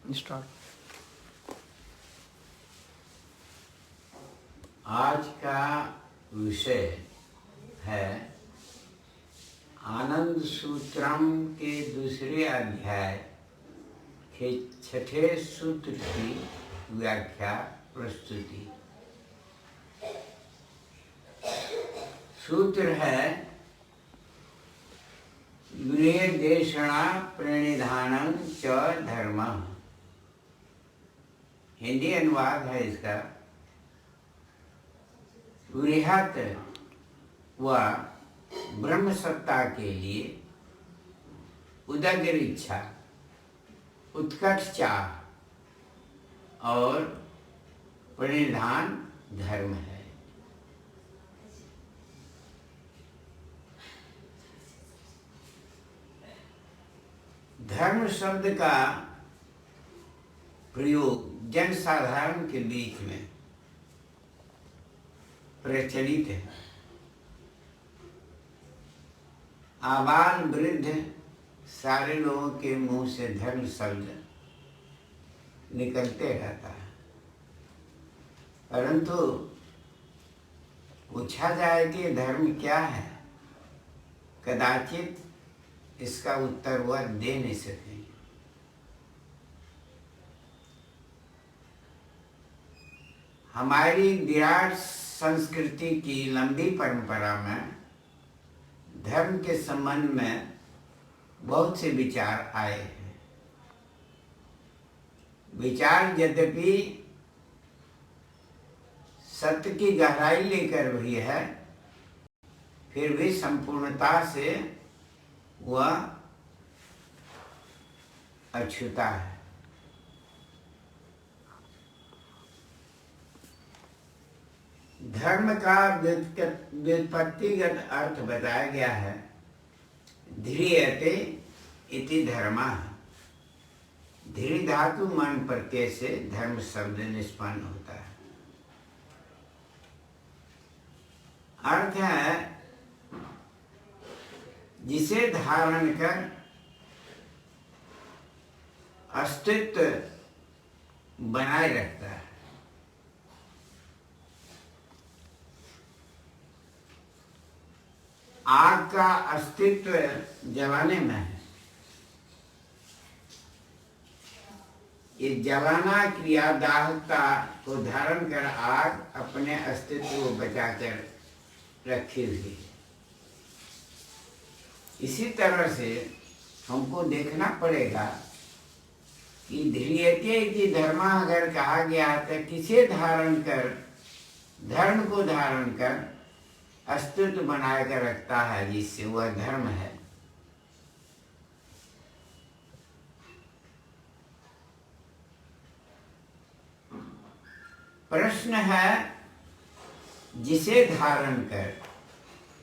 Start. आज का विषय है आनंद सूत्रम के दूसरे अध्याय के छठे सूत्र की व्याख्या प्रस्तुति। सूत्र है गृहदेशणा प्रणिधानं च धर्मः। हिंदी अनुवाद है इसका। वृहत व ब्रह्म सत्ता के लिए उदग्र इच्छा, उत्कट चाह और प्रणिधान धर्म है। धर्म शब्द का प्रयोग जनसाधारण के बीच में प्रचलित है। आबाल वृद्ध सारे लोगों के मुंह से धर्म शब्द निकलते रहता है, परंतु पूछा जाए कि धर्म क्या है, कदाचित इसका उत्तर वह दे नहीं सकेंगे। हमारी विराट संस्कृति की लंबी परंपरा में धर्म के संबंध में बहुत से विचार आए हैं। विचार यद्यपि सत्य की गहराई लेकर भी है, फिर भी संपूर्णता से वह अछूता है। धर्म का व्युत्पत्तिगत अर्थ बताया गया है। ध्रियते इति धर्मः। ध्रि धातु मन प्रत्यय से धर्म शब्द निष्पन्न होता है। अर्थ है जिसे धारण कर अस्तित्व बनाए रखता है। आग का अस्तित्व जलाने में है। ये जलाना क्रिया दाहकता को धारण कर आग अपने अस्तित्व को बचाकर रखी हुई है। इसी तरह से हमको देखना पड़ेगा कि ध्रियते इति धर्मः अगर कहा गया तो किसे धारण कर, धर्म को धारण कर अस्तित्व बनाए कर रखता है, जिससे वह धर्म है। प्रश्न है जिसे धारण कर,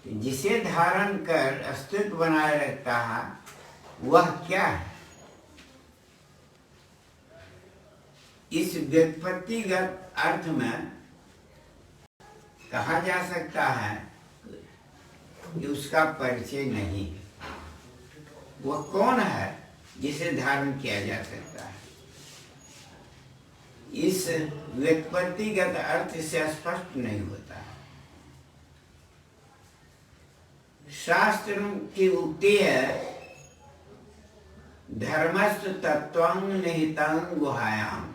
जिसे धारण कर अस्तित्व बनाए रखता है वह क्या है? इस व्युत्पत्तिगत अर्थ में कहा जा सकता है कि उसका परिचय नहीं है। वह कौन है जिसे धारण किया जा सकता है? इस व्युत्पत्तिगत अर्थ से स्पष्ट नहीं होता है। शास्त्र की उक्ति है धर्मस्तु तत्वं निहितं गुहायाम।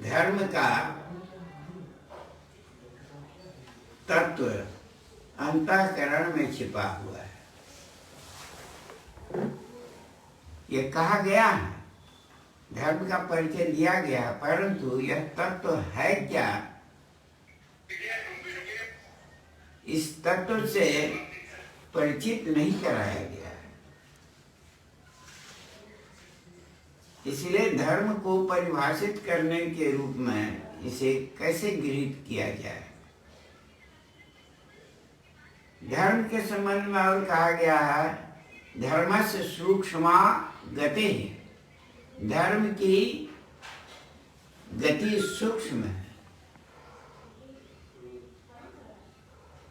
धर्म का तत्व अंतःकरण में छिपा हुआ है। ये कहा गया है, धर्म का परिचय दिया गया, परंतु यह तत्व है क्या, इस तत्व से परिचित नहीं कराया गया है। इसलिए धर्म को परिभाषित करने के रूप में इसे कैसे गृहीत किया जाए। धर्म के संबंध में और कहा गया है धर्मस्य सूक्ष्मा गतिः। धर्म की गति सूक्ष्म है।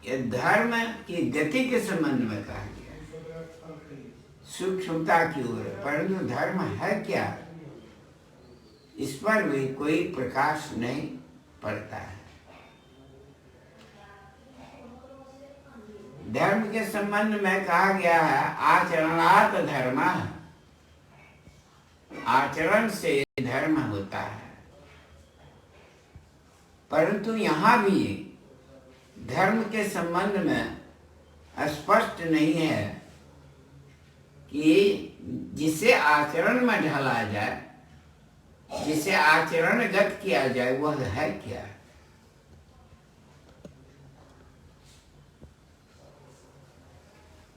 यह धर्म की गति के संबंध में कहा गया। सूक्ष्मता की ओर, परंतु धर्म है क्या, इस पर भी कोई प्रकाश नहीं पड़ता है। धर्म के संबंध में कहा गया है आचरणात् धर्म, आचरण से धर्म होता है। परंतु यहाँ भी धर्म के संबंध में स्पष्ट नहीं है कि जिसे आचरण में ढाला जाए, जिसे आचरणगत किया जाए, वह है क्या।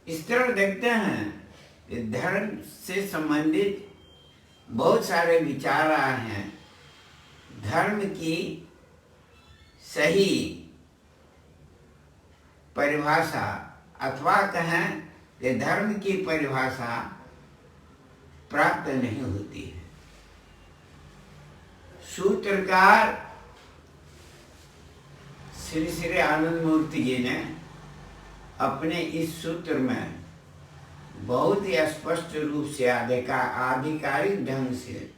इस तरह देखते हैं कि धर्म से संबंधित बहुत सारे विचार आए हैं। धर्म की सही परिभाषा अथवा कहें कि धर्म की परिभाषा प्राप्त नहीं होती है। सूत्रकार श्री श्री आनंद मूर्ति जी ने अपने इस सूत्र में बहुत ही स्पष्ट रूप से आधिकारिक ढंग से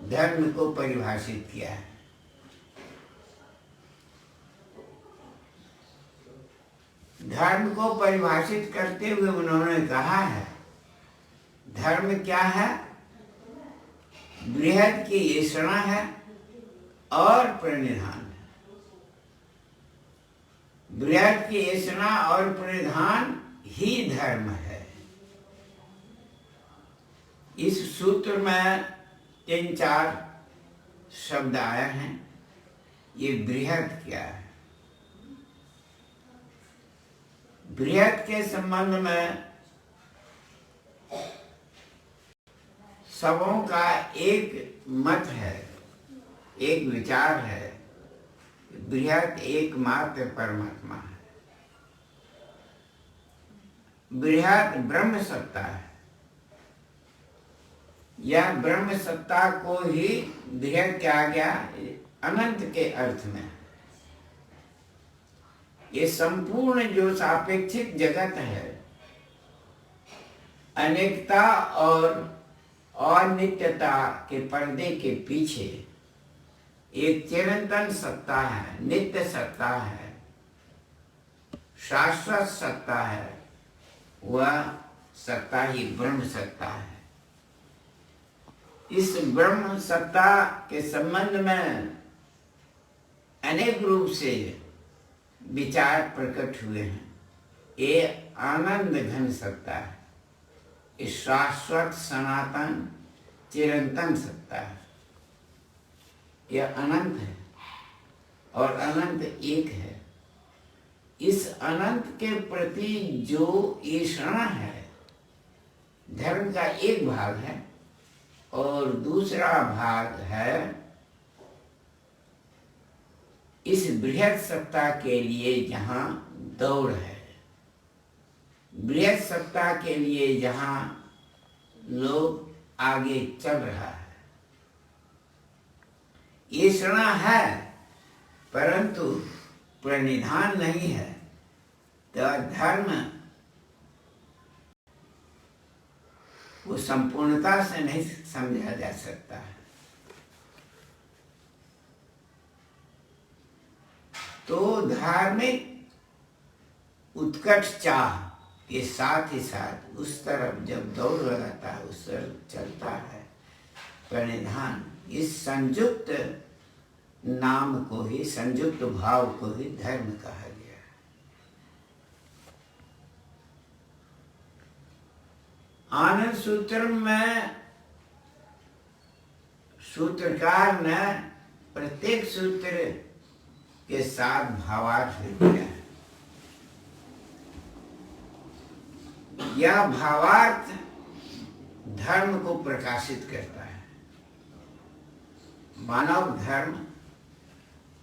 धर्म को परिभाषित किया है। धर्म को परिभाषित करते हुए उन्होंने कहा है, धर्म क्या है, बृहद की ऐषणा है और प्रणिधान है। बृहद की ऐषणा और प्रणिधान ही धर्म है। इस सूत्र में 3-4 शब्द आए हैं। ये बृहद क्या है? बृहद के संबंध में सबों का एक मत है, एक विचार है। बृहद एकमात्र परमात्मा है। बृहद ब्रह्म सत्ता है। यह ब्रह्म सत्ता को ही बृहद कहा गया अनंत के अर्थ में। ये संपूर्ण जो सापेक्षिक जगत है, अनेकता और अनित्यता के पर्दे के पीछे एक चिरंतन सत्ता है, नित्य सत्ता है, शाश्वत सत्ता है। वह सत्ता ही ब्रह्म सत्ता है। इस ब्रह्म सत्ता के संबंध में अनेक रूप से विचार प्रकट हुए हैं। ये आनंद घन सत्ता है, ये शाश्वत सनातन चिरंतन सत्ता है। यह अनंत है और अनंत एक है। इस अनंत के प्रति जो ऐषणा है, धर्म का एक भाग है और दूसरा भाग है इस बृहद सत्ता के लिए जहाँ दौड़ है, बृहद सत्ता के लिए जहाँ लोग आगे चल रहा है। ऐषणा है परंतु प्रणिधान नहीं है, तो धर्म वो संपूर्णता से नहीं समझा जा सकता है। तो धार्मिक उत्कट चाह के साथ ही साथ उस तरफ जब दौड़ लगाता है, उस तरफ चलता है प्रणिधान, इस संयुक्त नाम को ही, संयुक्त भाव को ही धर्म कहा गया। आनंद सूत्र में सूत्रकार ने प्रत्येक सूत्र के साथ भावार्थ दिया है। यह भावार्थ धर्म को प्रकाशित करता है। मानव धर्म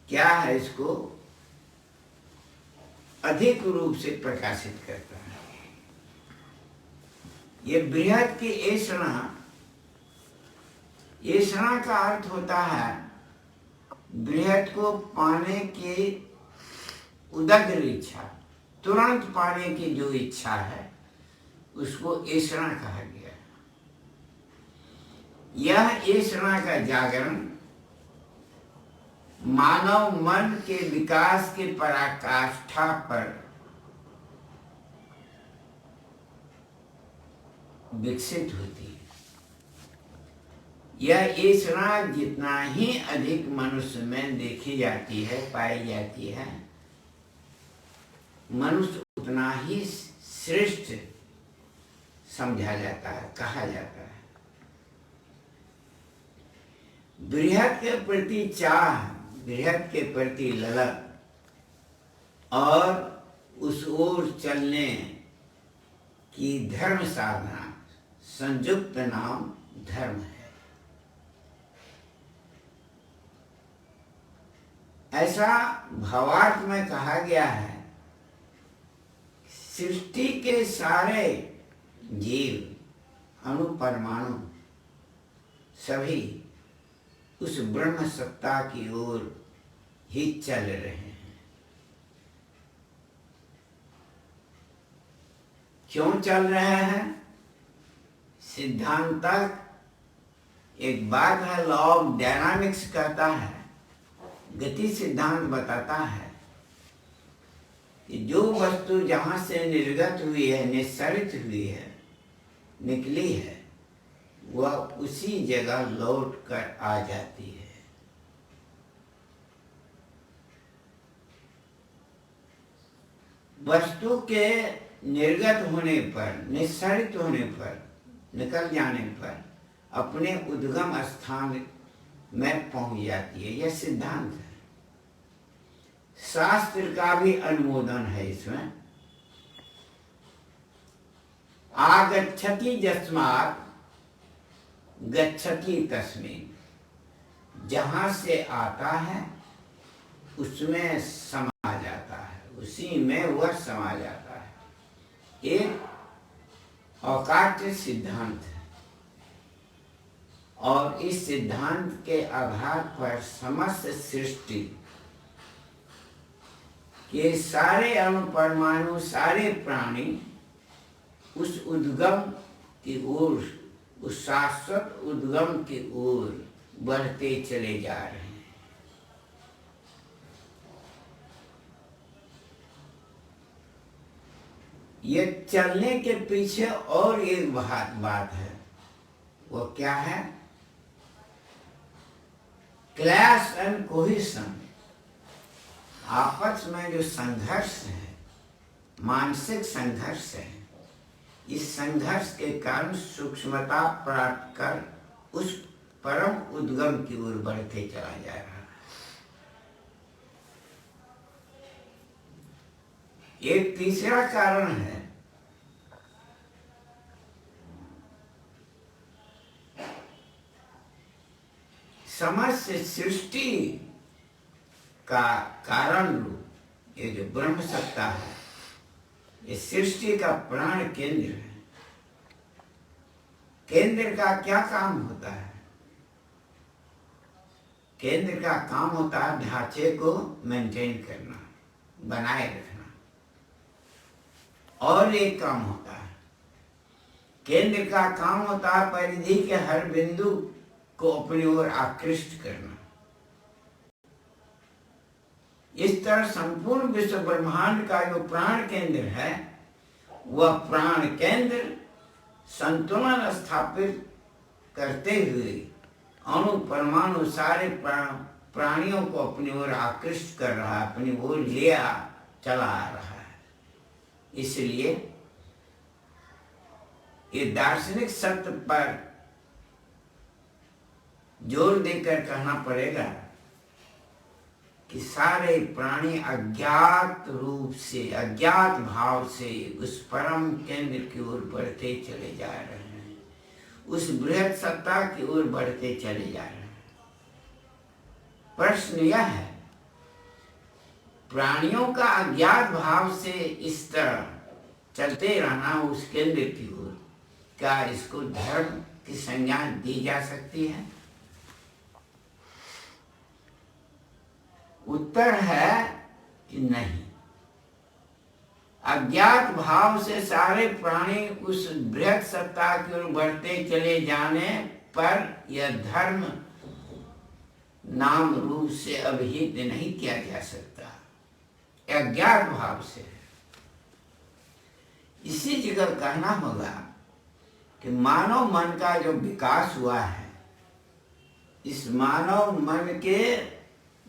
क्या है, इसको अधिक रूप से प्रकाशित करता है। ये बृहद की ऐषणा, ऐषणा का अर्थ होता है बृहद को पाने की उदग्र इच्छा, तुरंत पाने की जो इच्छा है, उसको ऐषणा कहा गया। यह ऐषणा का जागरण मानव मन के विकास के पराकाष्ठा पर विकसित होती है। यह ऐषणा जितना ही अधिक मनुष्य में देखी जाती है, पाई जाती है, मनुष्य उतना ही श्रेष्ठ समझा जाता है, कहा जाता है। बृहद के प्रति चाह, बृहद के प्रति ललक और उस ओर चलने की धर्म साधना संयुक्त नाम धर्म है। ऐसा भावार्थ में कहा गया है, सृष्टि के सारे जीव अणु परमाणु सभी उस ब्रह्म सत्ता की ओर ही चल रहे हैं। क्यों चल रहे हैं? सिद्धांतक एक बात है, लॉ ऑफ डायनामिक्स कहता है, गति सिद्धांत बताता है कि जो वस्तु जहाँ से निर्गत हुई है, निस्सरित हुई है, निकली है, वह उसी जगह लौट कर आ जाती है। वस्तु के निर्गत होने पर, निस्सरित होने पर, निकल जाने पर अपने उद्गम स्थान में पहुंच जाती है। यह सिद्धांत है। शास्त्र का भी अनुमोदन है इसमें। आगच्छति यस्मात् गच्छति तस्मिन्, जहां से आता है उसमें समा जाता है, उसी में वह समा जाता है। एक अकाट्य सिद्धांत है और इस सिद्धांत के आधार पर समस्त सृष्टि के सारे अणु परमाणु, सारे प्राणी उस उद्गम की ओर, उस शाश्वत उद्गम की ओर बढ़ते चले जा रहे हैं। ये चलने के पीछे और एक बात है, वो क्या है? क्लैश एंड कोहेशन, आपस में जो संघर्ष है, मानसिक संघर्ष है, इस संघर्ष के कारण सूक्ष्मता प्राप्त कर उस परम उद्गम की ओर बढ़ते चला जा रहा है। एक तीसरा कारण है, समस्त सृष्टि का कारण रूप ये जो ब्रह्म सत्ता है, ये सृष्टि का प्राण केंद्र है। केंद्र का क्या काम होता है? केंद्र का काम होता है ढांचे को मेंटेन करना, बनाए रखना। और एक काम होता है, केंद्र का काम होता है परिधि के हर बिंदु को अपनी ओर आकृष्ट करना। इस तरह संपूर्ण विश्व ब्रह्मांड का जो प्राण केंद्र है, वह प्राण केंद्र संतुलन स्थापित करते हुए अणु परमाणु सारे प्राणियों को अपनी ओर आकृष्ट कर रहा है, अपनी ओर ले चला आ रहा है। इसलिए ये दार्शनिक सत्य पर जोर देकर कहना पड़ेगा कि सारे प्राणी अज्ञात रूप से, अज्ञात भाव से उस परम केंद्र की ओर बढ़ते चले जा रहे हैं, उस बृहद सत्ता की ओर बढ़ते चले जा रहे हैं। प्रश्न यह है, प्राणियों का अज्ञात भाव से इस तरह चलते रहना उस केंद्र की ओर, क्या इसको धर्म की संज्ञा दी जा सकती है? उत्तर है कि नहीं। अज्ञात भाव से सारे प्राणी उस बृहत सत्ता की ओर बढ़ते चले जाने पर यह धर्म नाम रूप से अभिहित नहीं किया जा सकता, अज्ञात भाव से। इसी जगह कहना होगा कि मानव मन का जो विकास हुआ है, इस मानव मन के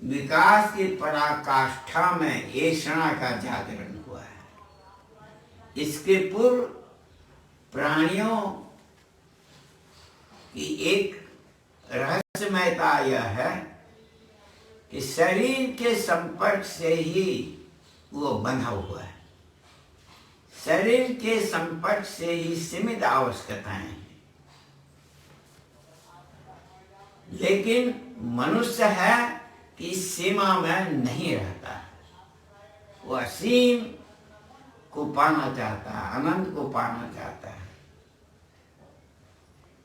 विकास की पराकाष्ठा में ऐषणा का जागरण हुआ है। इसके पूर्व प्राणियों की एक रहस्यमयता यह है कि शरीर के संपर्क से ही वो बंधा हुआ है, शरीर के संपर्क से ही सीमित आवश्यकताएं हैं। लेकिन मनुष्य है कि इस सीमा में नहीं रहता है, वो असीम को पाना चाहता है, अनंत को पाना चाहता है।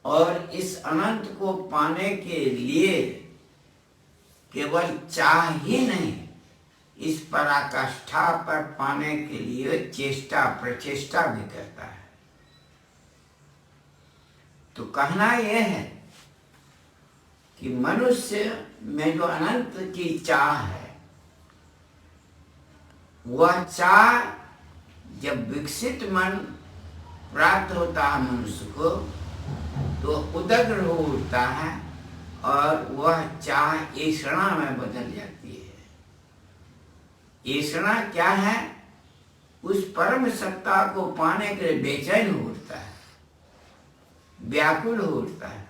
और इस अनंत को पाने के लिए केवल चाह ही नहीं, इस पराकाष्ठा पर पाने के लिए चेष्टा प्रचेष्टा भी करता है। तो कहना यह है कि मनुष्य में जो अनंत की चाह है, वह चाह जब विकसित मन प्राप्त होता है मनुष्य को, तो उदग्र हो उठता है और वह चाह ऐषणा में बदल जाती है। ऐषणा क्या है? उस परम सत्ता को पाने के लिए बेचैन हो उठता है, व्याकुल हो उठता है,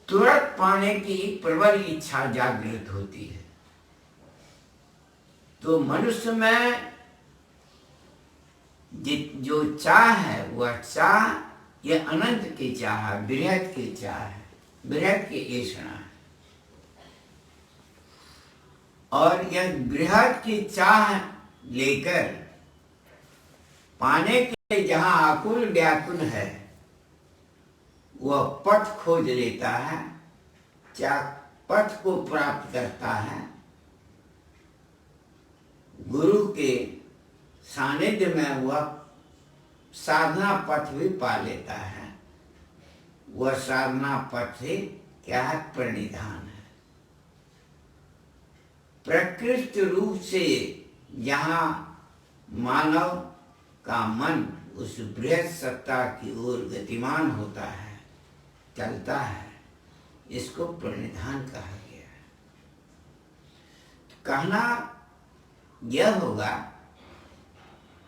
तुरंत पाने की प्रबल इच्छा जागृत होती है। तो मनुष्य में जो चाह है, वह चाह यह अनंत की चाह है, बृहत की चाह है, बृहत की ऐषणा है। और यह बृहत की चाह लेकर पाने के जहां आकुल व्याकुल है, वह पथ खोज लेता है, क्या पथ को प्राप्त करता है, गुरु के सानिध्य में वह साधना पथ भी पा लेता है। वह साधना पथ ही क्या है? प्रणिधान है। प्रकृति रूप से जहाँ मानव का मन उस बृहत सत्ता की ओर गतिमान होता है, चलता है, इसको प्रणिधान कहा गया है। तो कहना यह होगा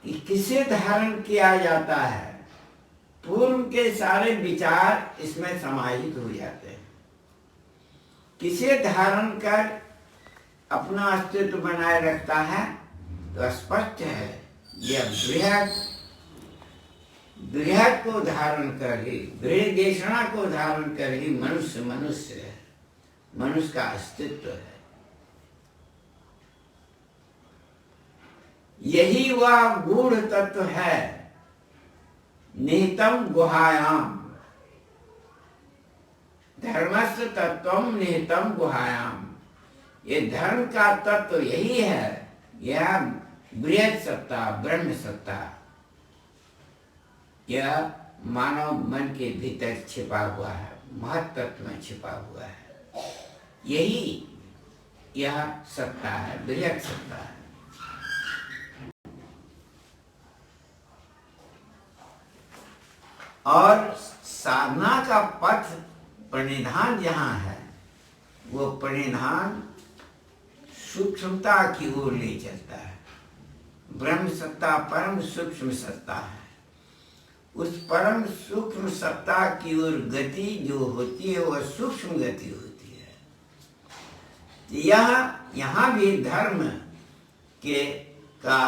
कि किसे धारण किया जाता है, पूर्व के सारे विचार इसमें समाहित हो जाते हैं। किसे धारण कर अपना अस्तित्व बनाए रखता है, तो स्पष्ट है यह बृहत को धारण कर ही, बृहदेषणा को धारण कर ही मनुष्य है, मनुष्य का अस्तित्व है। यही वह गूढ़ तत्व है, निहितम गुहायाम, धर्मस्य तत्वम निहितम गुहायाम। ये धर्म का तत्व यही है, यह बृहत सत्ता, ब्रह्म सत्ता, यह मानव मन के भीतर छिपा हुआ है, महत्त्व में छिपा हुआ है। यही यह सत्ता है, बृहत सत्ता है। और साधना का पथ प्रणिधान जहाँ है, वो प्रणिधान सूक्ष्मता की ओर ले चलता है। ब्रह्म सत्ता परम सूक्ष्म सत्ता है। उस परम सूक्ष्म सत्ता की ओर गति जो होती है, वह सूक्ष्म गति होती है। यहाँ भी धर्म के का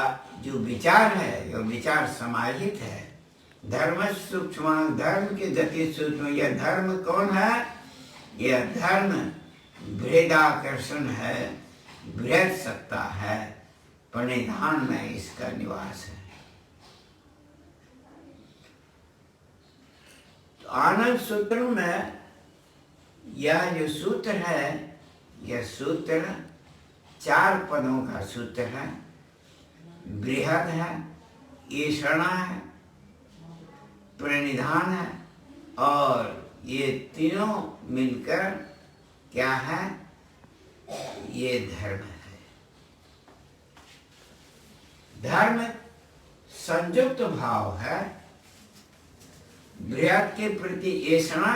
जो विचार है, यह विचार समाहित है। धर्म सूक्ष्म, धर्म की गति सूक्ष्म। यह धर्म कौन है? यह धर्म बृहदाकर्षण है, बृहद सत्ता है, प्रणिधान में इसका निवास है। तो आनंद सूत्र में यह जो सूत्र है, यह सूत्र 4 पदों का सूत्र है। बृहद है, ऐषणा है, प्रणिधान है, और ये तीनों मिलकर क्या है? ये धर्म है। धर्म संयुक्त भाव है। बृहद के प्रति ऐषणा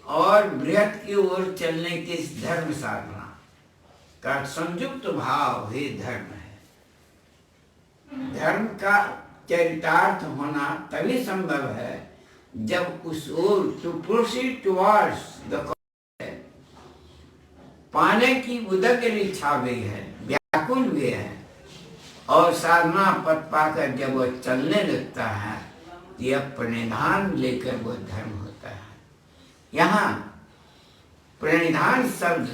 और बृहद की ओर चलने की धर्म साधना का संयुक्त भाव ही धर्म है। धर्म का चरितार्थ होना तभी संभव है जब उस ओर टू प्रोसीड टुवर्ड्स द पाने की उदग्र इच्छा भी है, व्याकुल भी है, और साधना पथ पाकर जब वो चलने लगता है, यह प्रणिधान लेकर वो धर्म होता है। यहाँ प्रणिधान शब्द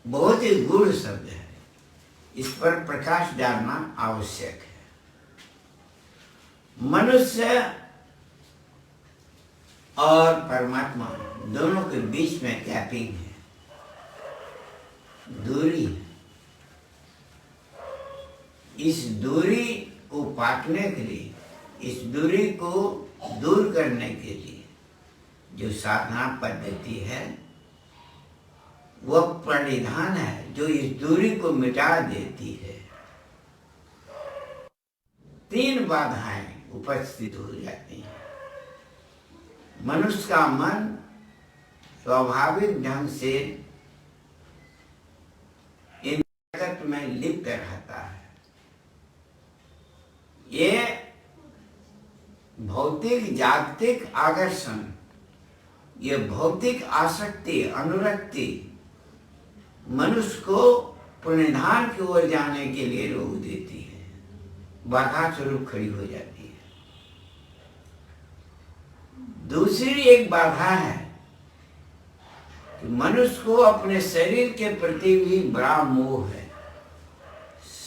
बहुत ही गूढ़ शब्द है, इस पर प्रकाश डालना आवश्यक है। मनुष्य और परमात्मा दोनों के बीच में गैपिंग है, दूरी है। इस दूरी को पाटने के लिए, इस दूरी को दूर करने के लिए जो साधना पद्धति है वह प्रणिधान है, जो इस दूरी को मिटा देती है। 3 बाधाएं उपस्थित हो जाती हैं। मनुष्य का मन स्वाभाविक ढंग से इन जगत में लिप्त रहता है। ये भौतिक जागतिक आकर्षण, ये भौतिक आसक्ति, अनुरक्ति मनुष्य को प्रणिधान की ओर जाने के लिए रोक देती है, बाधा स्वरूप खड़ी हो जाती है। दूसरी एक बाधा है कि मनुष्य को अपने शरीर के प्रति भी बड़ा मोह है,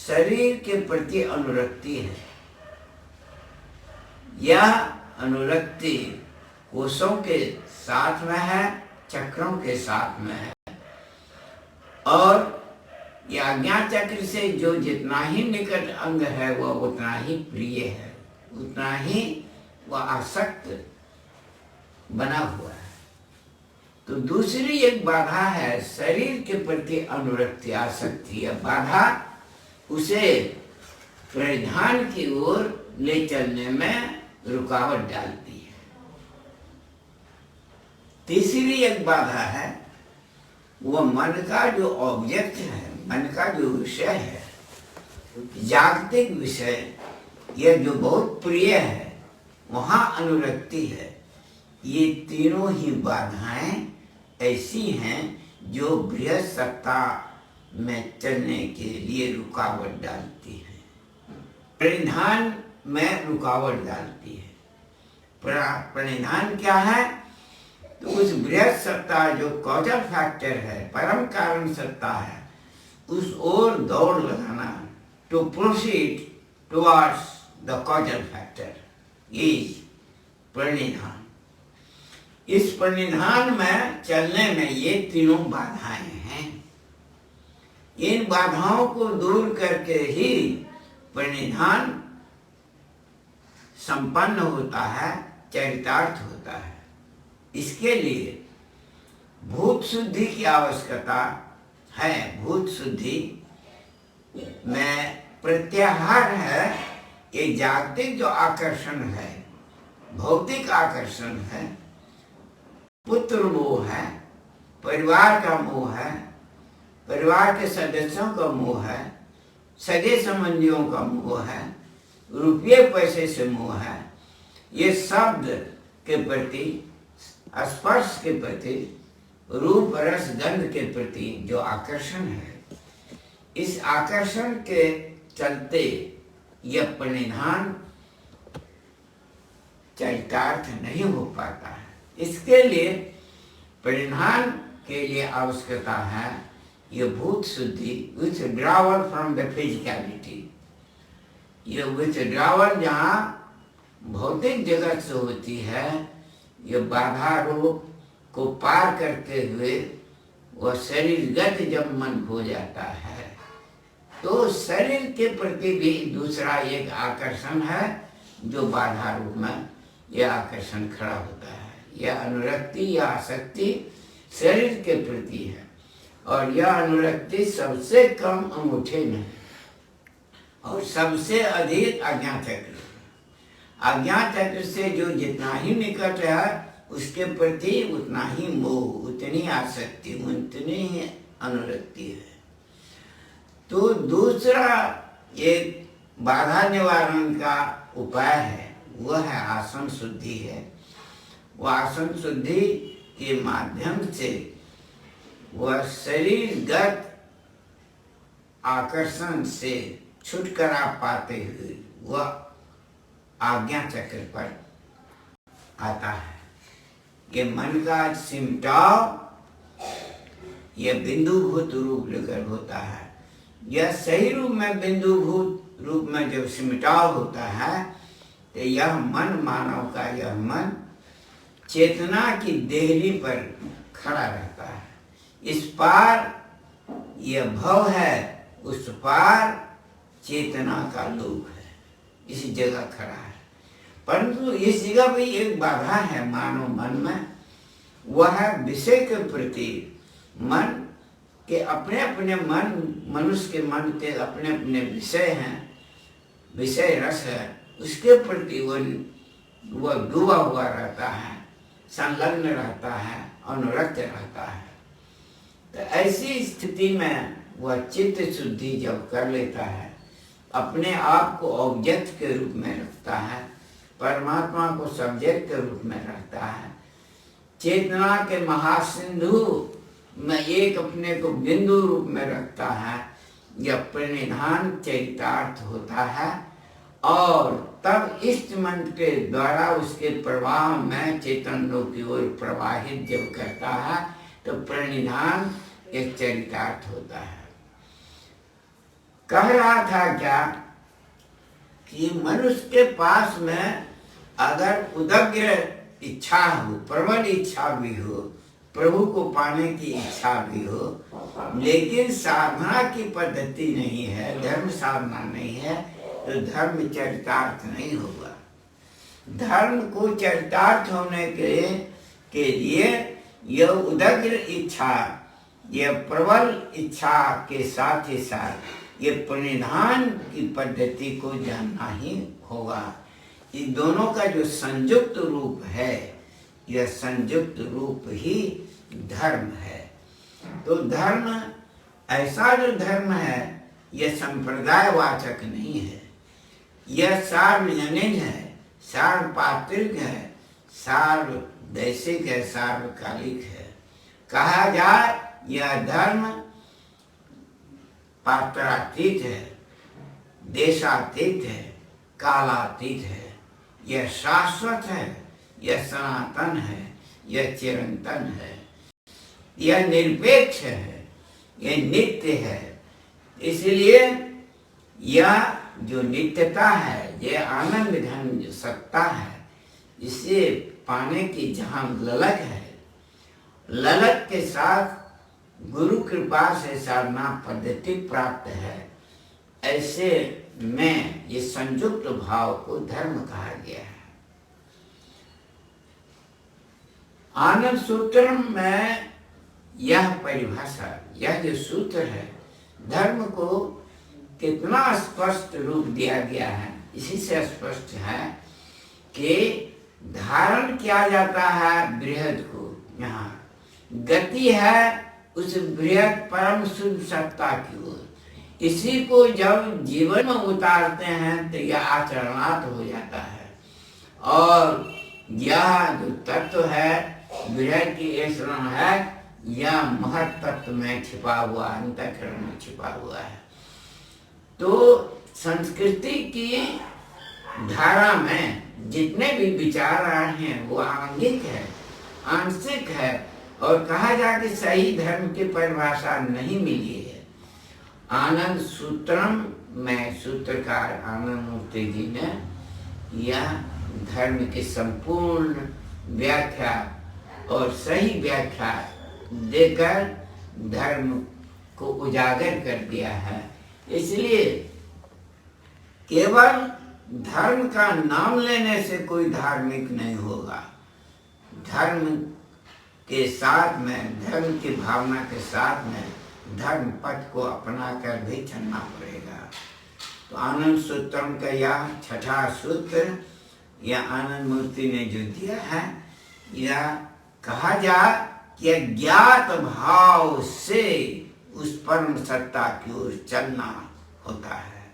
शरीर के प्रति अनुरक्ति है। यह अनुरक्ति कोशों के साथ में है, चक्रों के साथ में है, और यह आज्ञा चक्र से जो जितना ही निकट अंग है वह उतना ही प्रिय है, उतना ही वह आसक्त बना हुआ है। तो दूसरी एक बाधा है शरीर के प्रति अनुरक्ति, आसक्ति। यह बाधा उसे परिधान की ओर ले चलने में रुकावट डालती है। तीसरी एक बाधा है वह मन का जो ऑब्जेक्ट है, मन का जो विषय है, जागतिक विषय, यह जो बहुत प्रिय है, वहाँ अनुरक्ति है। ये तीनों ही बाधाएं ऐसी हैं जो बृहद सत्ता में चलने के लिए रुकावट डालती है, परिधान में रुकावट डालती है। परिधान क्या है? तो उस बृहद सत्ता जो कॉजल फैक्टर है, परम कारण सत्ता है, उस ओर दौड़ लगाना, to proceed towards the causal factor, is प्रणिधान। इस प्रणिधान में चलने में ये तीनों बाधाएं हैं। इन बाधाओं को दूर करके ही प्रणिधान संपन्न होता है, चरितार्थ होता है। इसके लिए भूत शुद्धि की आवश्यकता है। भूत शुद्धि में प्रत्याहार है ये जागतिक जो आकर्षण है, भौतिक आकर्षण है, पुत्र मोह है, परिवार का मोह है, परिवार के सदस्यों का मोह है, सगे संबंधियों का मोह है, रुपये पैसे से मोह है। ये शब्द के प्रति, स्पर्श के प्रति, रूप रस गंध के प्रति जो आकर्षण है, इस आकर्षण के चलते यह परिधान चरितार्थ नहीं हो पाता है। इसके लिए परिधान के लिए आवश्यकता है ये भूत शुद्धि, विथड्रॉवल फ्रॉम द फिजिकलिटी। ये विथड्रॉवल जहाँ भौतिक जगत से होती है, ये बाधा रूप को पार करते हुए वह शरीरगत जब मन हो जाता है तो शरीर के प्रति भी दूसरा एक आकर्षण है जो बाधा रूप में यह आकर्षण खड़ा होता है। यह अनुरक्ति या आसक्ति शरीर के प्रति है और यह अनुरक्ति सबसे कम अंगूठे में और सबसे अधिक आज्ञा चक्र। आज्ञा चक्र से जो जितना ही निकट है उसके प्रति उतना ही मोह, उतनी आसक्ति, उतनी ही अनुरक्ति है। तो दूसरा एक बाधा निवारण का उपाय है वह है आसन शुद्धि है। वह आसन शुद्धि के माध्यम से वह शरीरगत आकर्षण से छुटकारा पाते हुए वह आज्ञा चक्र पर आता है। ये मन का सिमटाव यह बिंदुभूत रूप लेकर होता है। यह सही रूप में बिंदुभूत रूप में जब सिमटाव होता है तो यह मन, मानव का यह मन चेतना की देहरी पर खड़ा रहता है। इस पार यह भव है, उस पार चेतना का लोक है, इस जगह खड़ा है। परंतु इस जगह भी एक बाधा है मानव मन में, वह है विषय के प्रति मन के अपने अपने मनुष्य के मन के अपने अपने विषय हैं, विषय रस है, उसके प्रति वह डूबा हुआ रहता है, संलग्न रहता है, अनुरक्त रहता है। तो ऐसी स्थिति में वह चित्त शुद्धि जब कर लेता है, अपने आप को ऑब्जेक्ट के रूप में रखता है, परमात्मा को सब्जेक्ट के रूप में रखता है, चेतना के महासिंधु में एक अपने को बिंदु रूप में रखता है, यह प्रणिधान चरितार्थ होता है। और तब इष्ट मंत्र के द्वारा उसके प्रवाह में चेतन लोक की ओर प्रवाहित जब करता है तो प्रणिधान एक चरितार्थ होता है। कह रहा था क्या कि मनुष्य के पास में अगर उदग्र इच्छा हो, प्रबल इच्छा भी हो, प्रभु को पाने की इच्छा भी हो, लेकिन साधना की पद्धति नहीं है, धर्म साधना नहीं है, तो धर्म चरितार्थ नहीं होगा। धर्म को चरितार्थ होने के लिए यह उदग्र इच्छा, यह प्रबल इच्छा के साथ ही साथ ये प्रणिधान की पद्धति को जानना ही होगा। इन दोनों का जो संयुक्त रूप है, यह संयुक्त रूप ही धर्म है। तो धर्म, ऐसा जो धर्म है, यह संप्रदायवाचक नहीं है, यह सार्वजनिक है, सार्वपात्रिक है, सार्वदेशिक है, सार्वकालिक है। कहा जाए यह धर्म पात्रातीत है, देशातीत है, कालातीत है, यह शाश्वत है, यह सनातन है, यह चिरंतन है, यह निरपेक्ष है, यह नित्य है। इसलिए यह जो नित्यता है, यह आनंद घन जो सत्ता है, इसे पाने की जहाँ ललक है, ललक के साथ गुरु कृपा से साधना पद्धति प्राप्त है, ऐसे में ये संयुक्त भाव को धर्म कहा गया है। आनंद सूत्र में यह परिभाषा, यह जो सूत्र है, धर्म को कितना स्पष्ट रूप दिया गया है, इसी से स्पष्ट है कि धारण किया जाता है बृहद को, यहाँ गति है उस बृहद परम शुद्ध सत्ता की ओर। इसी को जब जीवन में उतारते हैं तो यह आचरणार्थ हो जाता है। और यह जो तत्व है, बृहद की ऐसा है, यह महत तत्व में छिपा हुआ, अंतःकरण में छिपा हुआ है। तो संस्कृति की धारा में जितने भी विचार आए हैं वो आंगिक है, आंशिक है, और कहा जाए कि सही धर्म की परिभाषा नहीं मिली है। आनंद सूत्रम में सूत्रकार आनंद मूर्ति जी ने यह धर्म की संपूर्ण व्याख्या और सही व्याख्या देकर धर्म को उजागर कर दिया है। इसलिए केवल धर्म का नाम लेने से कोई धार्मिक नहीं होगा। धर्म के साथ में, धर्म की भावना के साथ में धर्म पथ को अपना कर भी चलना पड़ेगा। तो आनंद सूत्रम का यह छठा सूत्र या आनंद मूर्ति ने जो दिया है, यह कहा जा कि ज्ञात भाव से उस परम सत्ता की ओर चलना होता है।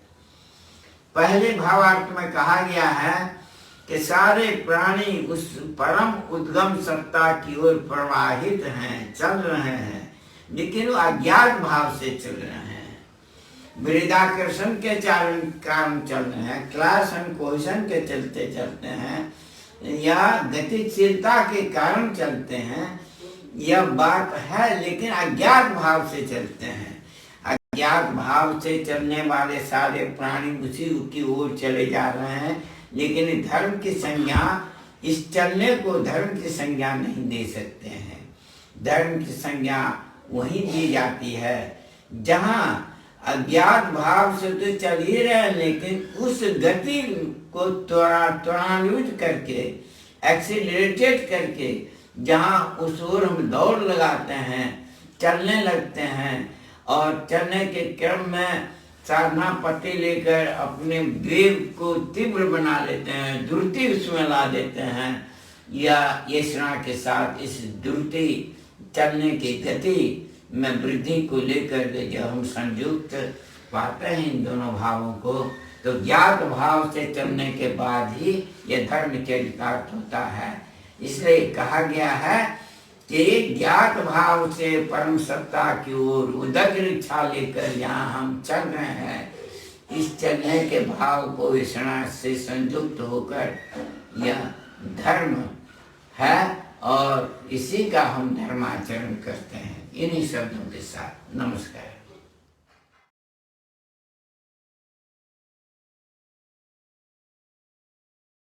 पहले भावार्थ में कहा गया है कि सारे प्राणी उस परम उद्गम सत्ता की ओर प्रवाहित हैं, चल रहे हैं, लेकिन वो अज्ञात भाव से चल रहे हैं। वृद्धाकर्षण के कारण चल रहे हैं, क्लास एंड कोहेशन के चलते चलते हैं, या गतिशीलता के कारण चलते हैं, यह बात है, लेकिन अज्ञात भाव से चलते हैं। अज्ञात भाव से चलने वाले सारे प्राणी उसी की ओर चले जा रहे हैं, लेकिन धर्म की संज्ञा, इस चलने को धर्म की संज्ञा नहीं दे सकते हैं। धर्म की संज्ञा वहीं दी जाती है जहाँ अज्ञात भाव से तो चल ही रहे, लेकिन उस गति को त्वरान्वित करके, एक्सीलरेटेड करके, जहाँ उस ओर हम दौड़ लगाते हैं, चलने लगते हैं, और चलने के क्रम में साधना पट्टी लेकर अपने वेग को तीव्र बना लेते हैं, द्रुति उसमें ला देते हैं, या यशना के साथ इस द्रुति चलने की गति में वृद्धि को लेकर जब हम संयुक्त पाते हैं इन दोनों भावों को, तो ज्ञात भाव से चलने के बाद ही यह धर्म चरितार्थ होता है। इसलिए कहा गया है कि ज्ञात भाव से परम सत्ता की ओर उदग्र इच्छा लेकर जहाँ हम चल रहे हैं, इस चलने के भाव को विषणा से संयुक्त होकर यह धर्म है, और इसी का हम धर्माचरण करते हैं। इन्हीं शब्दों के साथ नमस्कार।